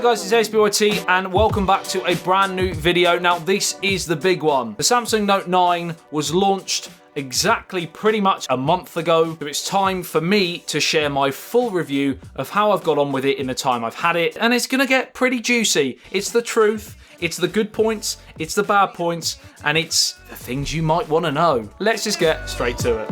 What's up guys, it's ASBYT and welcome back to a brand new video. Now this is the big one. The Samsung Note 9 was launched exactly pretty much a month ago. So it's time for me to share my full review of how I've got on with it in the time I've had it. And it's gonna get pretty juicy. It's the truth, it's the good points, it's the bad points, and it's the things you might wanna know. Let's just get straight to it.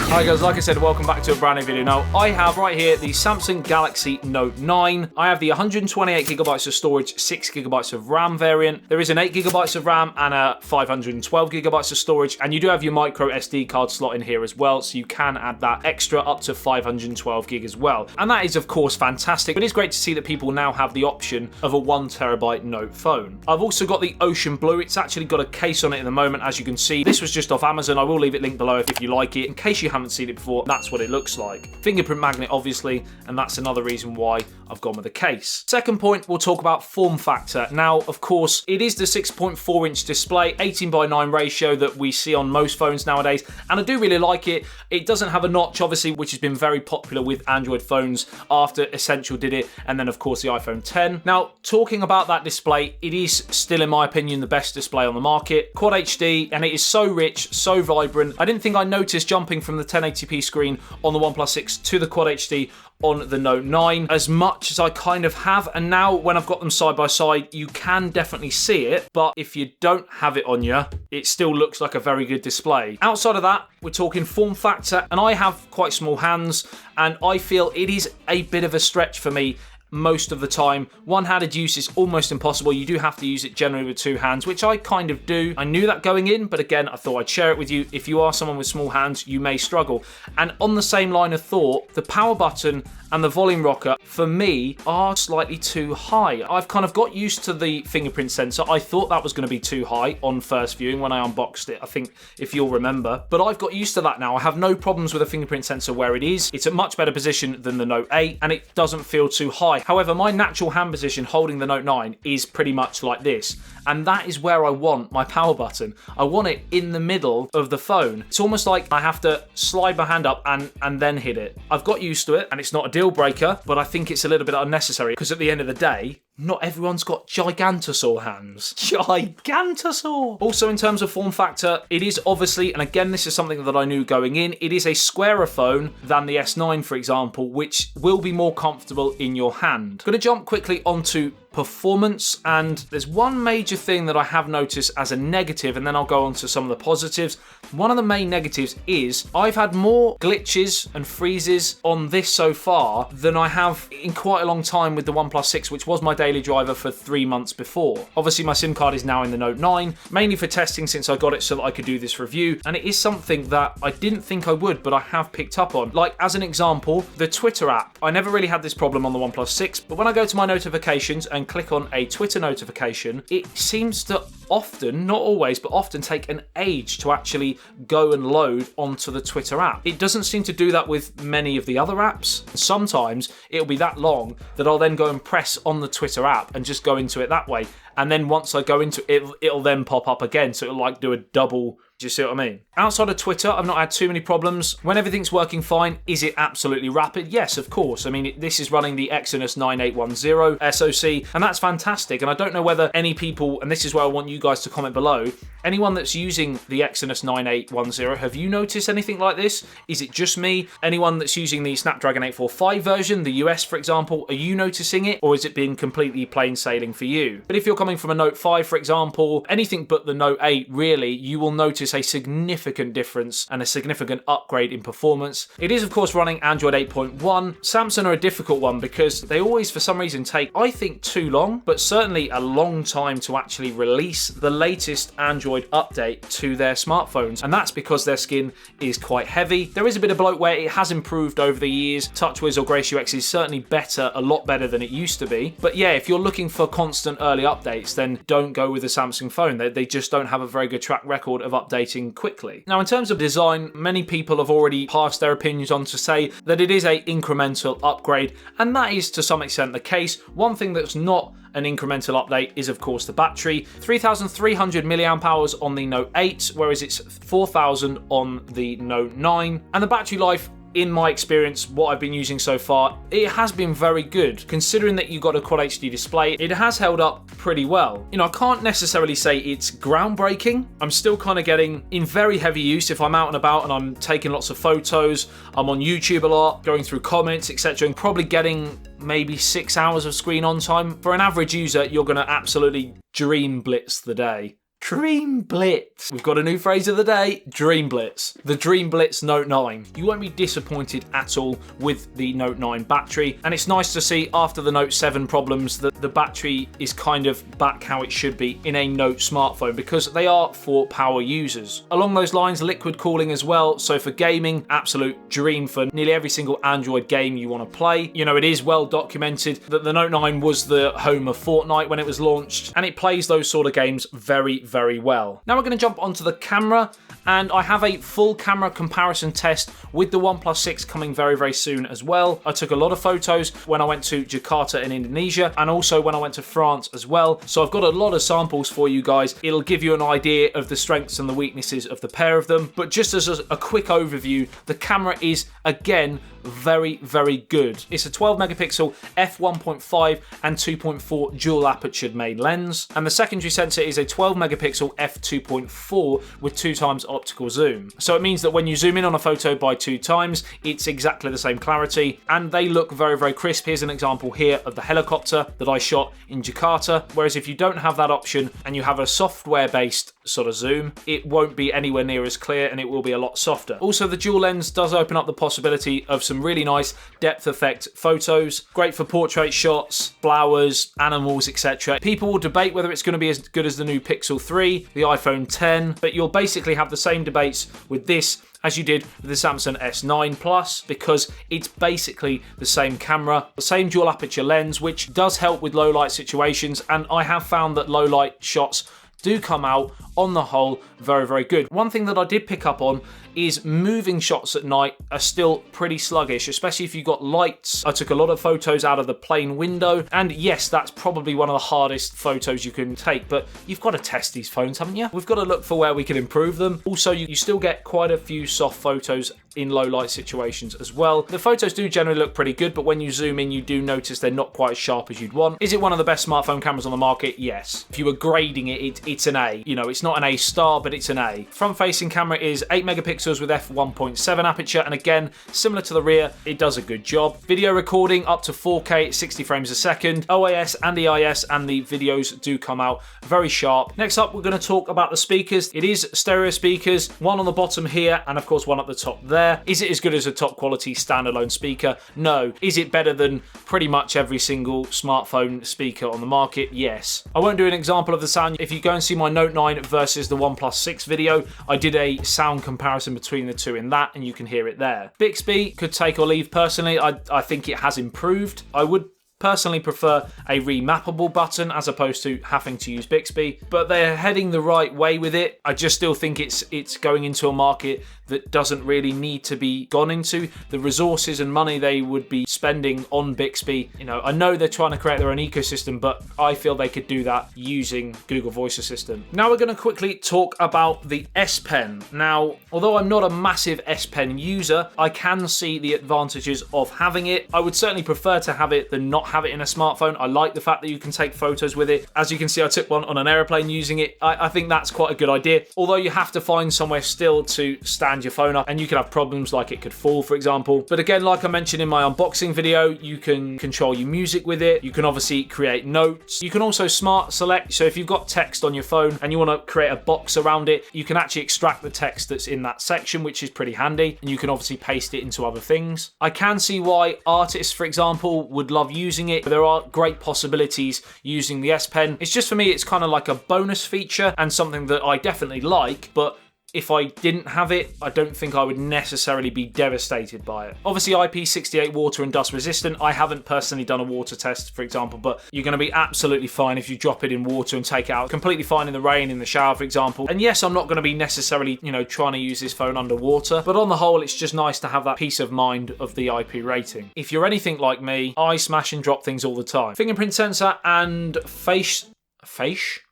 Hi guys, like I said, welcome back to a brand new video. Now, I have right here the Samsung Galaxy Note 9. I have the 128GB of storage, 6GB of RAM variant. There is an 8GB of RAM and a 512GB of storage, and you do have your micro SD card slot in here as well, so you can add that extra up to 512GB as well. And that is, of course, fantastic. It is great to see that people now have the option of a 1TB Note phone. I've also got the Ocean Blue. It's actually got a case on it at the moment, as you can see. This was just off Amazon. I will leave it linked below if you like it. In case you haven't seen it before, that's what it looks like. Fingerprint magnet, obviously, and that's another reason why I've gone with a case. Second point, we'll talk about form factor. Now, of course, it is the 6.4-inch display, 18:9 ratio that we see on most phones nowadays, and I do really like it. It doesn't have a notch, obviously, which has been very popular with Android phones after Essential did it, and then, of course, the iPhone 10. Now, talking about that display, it is still, in my opinion, the best display on the market. Quad HD, and it is so rich, so vibrant. I didn't think I noticed jumping from the 1080p screen on the OnePlus 6 to the Quad HD on the Note 9 as much as I kind of have, and now when I've got them side by side, you can definitely see it, but if you don't have it on you, it still looks like a very good display. Outside of that, we're talking form factor, and I have quite small hands, and I feel it is a bit of a stretch for me most of the time. One-handed use is almost impossible. You do have to use it generally with two hands, which I kind of do. I knew that going in, but again, I thought I'd share it with you. If you are someone with small hands, you may struggle. And on the same line of thought, the power button and the volume rocker, for me, are slightly too high. I've kind of got used to the fingerprint sensor. I thought that was going to be too high on first viewing when I unboxed it, I think, if you'll remember. But I've got used to that now. I have no problems with a fingerprint sensor where it is. It's a much better position than the Note 8, and it doesn't feel too high. However, my natural hand position holding the Note 9 is pretty much like this, and that is where I want my power button. I want it in the middle of the phone. It's almost like I have to slide my hand up and then hit it. I've got used to it, and it's not a deal breaker, but I think it's a little bit unnecessary because at the end of the day, not everyone's got gigantosaur hands. Gigantosaur! Also, in terms of form factor, it is obviously, and again, this is something that I knew going in, it is a squarer phone than the S9, for example, which will be more comfortable in your hand. I'm going to jump quickly onto performance, and there's one major thing that I have noticed as a negative, and then I'll go on to some of the positives. One of the main negatives is I've had more glitches and freezes on this so far than I have in quite a long time with the OnePlus 6, which was my daily driver for 3 months before. Obviously, my SIM card is now in the Note 9, mainly for testing since I got it so that I could do this review, and it is something that I didn't think I would, but I have picked up on. Like, as an example, the Twitter app. I never really had this problem on the OnePlus 6, but when I go to my notifications and click on a Twitter notification, it seems to often, not always, but often take an age to actually go and load onto the Twitter app. It doesn't seem to do that with many of the other apps. Sometimes it'll be that long that I'll then go and press on the Twitter app and just go into it that way. And then once I go into it, it'll then pop up again. So it'll like do a double. Do you see what I mean? Outside of Twitter, I've not had too many problems. When everything's working fine, is it absolutely rapid? Yes, of course. I mean, this is running the Exynos 9810 SoC, and that's fantastic. And I don't know whether any people, and this is where I want you guys to comment below, anyone that's using the Exynos 9810, have you noticed anything like this? Is it just me? Anyone that's using the Snapdragon 845 version, the US, for example, are you noticing it? Or is it being completely plain sailing for you? But if you're coming from a Note 5, for example, anything but the Note 8, really, you will notice a significant difference and a significant upgrade in performance. It is, of course, running Android 8.1. Samsung are a difficult one because they always, for some reason, take, I think, too long, but certainly a long time to actually release the latest Android update to their smartphones, and that's because their skin is quite heavy. There is a bit of bloatware. It has improved over the years. TouchWiz or Grace UX is certainly better, a lot better than it used to be. But yeah, if you're looking for constant early updates, then don't go with a Samsung phone. They just don't have a very good track record of updating quickly. Now, in terms of design, many people have already passed their opinions on to say that it is an incremental upgrade, and that is to some extent the case. One thing that's not an incremental update is, of course, the battery. 3,300 milliamp hours on the Note 8, whereas it's 4,000 on the Note 9. And the battery life in my experience, what I've been using so far, it has been very good. Considering that you got a Quad HD display, it has held up pretty well. You know, I can't necessarily say it's groundbreaking. I'm still kind of getting in very heavy use if I'm out and about and I'm taking lots of photos. I'm on YouTube a lot, going through comments, etc., and probably getting maybe 6 hours of screen on time. For an average user, you're going to absolutely dream blitz the day. Dream Blitz. We've got a new phrase of the day, Dream Blitz. The Dream Blitz Note 9. You won't be disappointed at all with the Note 9 battery. And it's nice to see after the Note 7 problems that the battery is kind of back how it should be in a Note smartphone, because they are for power users. Along those lines, liquid cooling as well. So for gaming, absolute dream for nearly every single Android game you want to play. You know, it is well documented that the Note 9 was the home of Fortnite when it was launched, and it plays those sort of games very well. Now we're going to jump onto the camera, and I have a full camera comparison test with the OnePlus 6 coming very soon as well. I took a lot of photos when I went to Jakarta in Indonesia, and also when I went to France as well. So I've got a lot of samples for you guys. It'll give you an idea of the strengths and the weaknesses of the pair of them. But just as a quick overview, the camera is again very good. It's a 12 megapixel f1.5 and 2.4 dual aperture main lens, and the secondary sensor is a 12 megapixel f2.4 with 2 times optical zoom. So it means that when you zoom in on a photo by 2 times, it's exactly the same clarity, and they look very crisp. Here's an example here of the helicopter that I shot in Jakarta, whereas if you don't have that option and you have a software based sort of zoom, it won't be anywhere near as clear and it will be a lot softer. Also, the dual lens does open up the possibility of some really nice depth effect photos. Great for portrait shots, flowers, animals, etc. People will debate whether it's going to be as good as the new Pixel 3, the iPhone 10, but you'll basically have the same debates with this as you did with the Samsung S9 Plus, because it's basically the same camera, the same dual aperture lens, which does help with low light situations, and I have found that low light shots do come out on the whole very good. One thing that I did pick up on is moving shots at night are still pretty sluggish, especially if you've got lights. I took a lot of photos out of the plane window, and yes, that's probably one of the hardest photos you can take, but you've got to test these phones, haven't you? We've got to look for where we can improve them. Also, you still get quite a few soft photos in low light situations as well. The photos do generally look pretty good, but when you zoom in, you do notice they're not quite as sharp as you'd want. Is it one of the best smartphone cameras on the market? Yes. If you were grading it, it's an A. You know, it's not an A star, but it's an A. Front-facing camera is 8 megapixels with f1.7 aperture, and again, similar to the rear, it does a good job. Video recording up to 4K at 60 frames a second. OIS and EIS, and the videos do come out very sharp. Next up, we're going to talk about the speakers. It is stereo speakers, one on the bottom here, and of course one at the top there. Is it as good as a top quality standalone speaker? No. Is it better than pretty much every single smartphone speaker on the market? Yes. I won't do an example of the sound. If you go and see my Note 9 versus the OnePlus 6 video, I did a sound comparison between the two in that, and you can hear it there. Bixby could take or leave. Personally, I think it has improved. I would personally prefer a remappable button as opposed to having to use Bixby, but they're heading the right way with it. I just still think it's going into a market that doesn't really need to be gone into. The resources and money they would be spending on Bixby, you know, I know they're trying to create their own ecosystem, but I feel they could do that using Google Voice Assistant. Now we're going to quickly talk about the S Pen. Now, although I'm not a massive S Pen user, I can see the advantages of having it. I would certainly prefer to have it than not have it in a smartphone. I like the fact that you can take photos with it. As you can see, I took one on an airplane using it. I think that's quite a good idea, although you have to find somewhere still to stand your phone up, and you can have problems like it could fall, for example. But again, like I mentioned in my unboxing video, you can control your music with it. You can obviously create notes. You can also smart select. So if you've got text on your phone and you want to create a box around it, you can actually extract the text that's in that section, which is pretty handy, and you can obviously paste it into other things. I can see why artists, for example, would love using it. There are great possibilities using the S Pen. It's just, for me, it's kind of like a bonus feature and something that I definitely like, but if I didn't have it, I don't think I would necessarily be devastated by it. Obviously, IP68 water and dust resistant. I haven't personally done a water test, for example, but you're going to be absolutely fine if you drop it in water and take it out. Completely fine in the rain, in the shower, for example. And yes, I'm not going to be necessarily, trying to use this phone underwater, but on the whole, it's just nice to have that peace of mind of the IP rating. If you're anything like me, I smash and drop things all the time. Fingerprint sensor and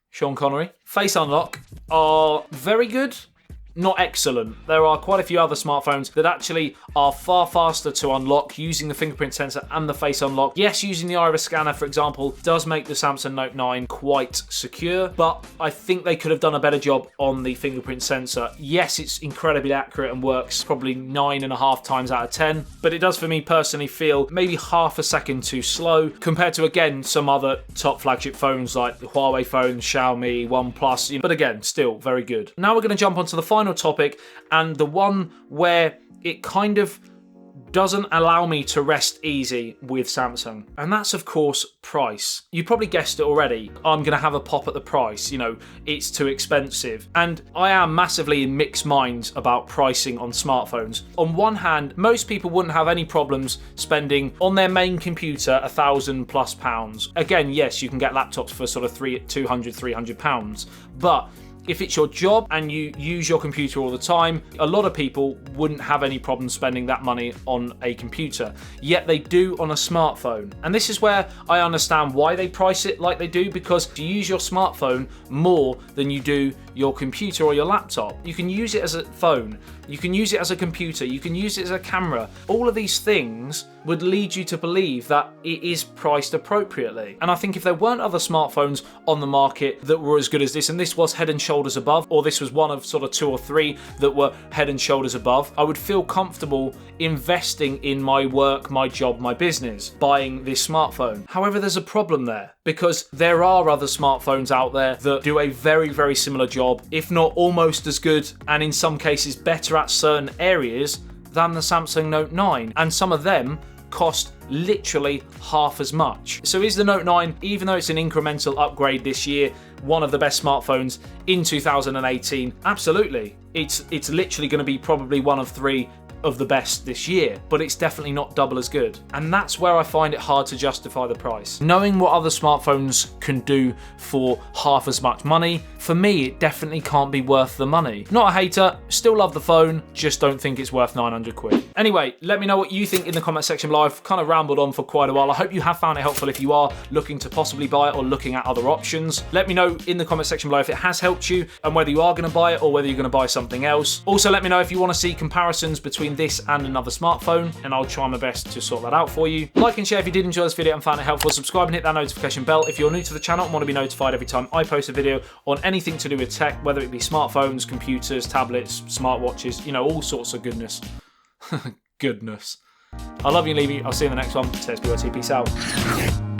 Sean Connery, face unlock are very good. not excellent. There are quite a few other smartphones that actually are far faster to unlock using the fingerprint sensor and the face unlock. Yes, using the iris scanner, for example, does make the Samsung Note 9 quite secure, but I think they could have done a better job on the fingerprint sensor. Yes, it's incredibly accurate and works probably 9.5 times out of 10, but it does for me personally feel maybe half a second too slow compared to, again, some other top flagship phones like the Huawei phones, Xiaomi, OnePlus, but again, still very good. Now we're going to jump onto the final topic, and the one where it kind of doesn't allow me to rest easy with Samsung, and that's of course price. You probably guessed it already. I'm gonna have a pop at the price. It's too expensive, and I am massively in mixed minds about pricing on smartphones. On one hand, most people wouldn't have any problems spending on their main computer £1,000+. Again, yes, you can get laptops for sort of £200-300, but if it's your job and you use your computer all the time, a lot of people wouldn't have any problem spending that money on a computer, yet they do on a smartphone. And this is where I understand why they price it like they do, because you use your smartphone more than you do your computer or your laptop. You can use it as a phone, you can use it as a computer, you can use it as a camera. All of these things would lead you to believe that it is priced appropriately. And I think if there weren't other smartphones on the market that were as good as this, and this was head and shoulders above, or this was one of sort of 2 or 3 that were head and shoulders above, I would feel comfortable investing in my work, my job, my business, buying this smartphone. However, there's a problem there, because there are other smartphones out there that do a very, very similar job, if not almost as good, and in some cases better at certain areas than the Samsung Note 9, and some of them cost literally half as much. So is the Note 9, even though it's an incremental upgrade this year, one of the best smartphones in 2018? Absolutely. It's literally going to be probably one of 3 of the best this year, but it's definitely not double as good. And that's where I find it hard to justify the price. Knowing what other smartphones can do for half as much money, for me, it definitely can't be worth the money. Not a hater, still love the phone, just don't think it's worth 900 quid. Anyway, let me know what you think in the comment section below. I've kind of rambled on for quite a while. I hope you have found it helpful if you are looking to possibly buy it or looking at other options. Let me know in the comment section below if it has helped you and whether you are going to buy it or whether you're going to buy something else. Also, let me know if you want to see comparisons between this and another smartphone, and I'll try my best to sort that out for you. Like and share if you did enjoy this video and found it helpful. Subscribe and hit that notification bell if you're new to the channel and want to be notified every time I post a video on anything to do with tech, whether it be smartphones, computers, tablets, smartwatches, all sorts of goodness. Goodness. I love you and leave you. I'll see you in the next one. ASBYT. Peace out.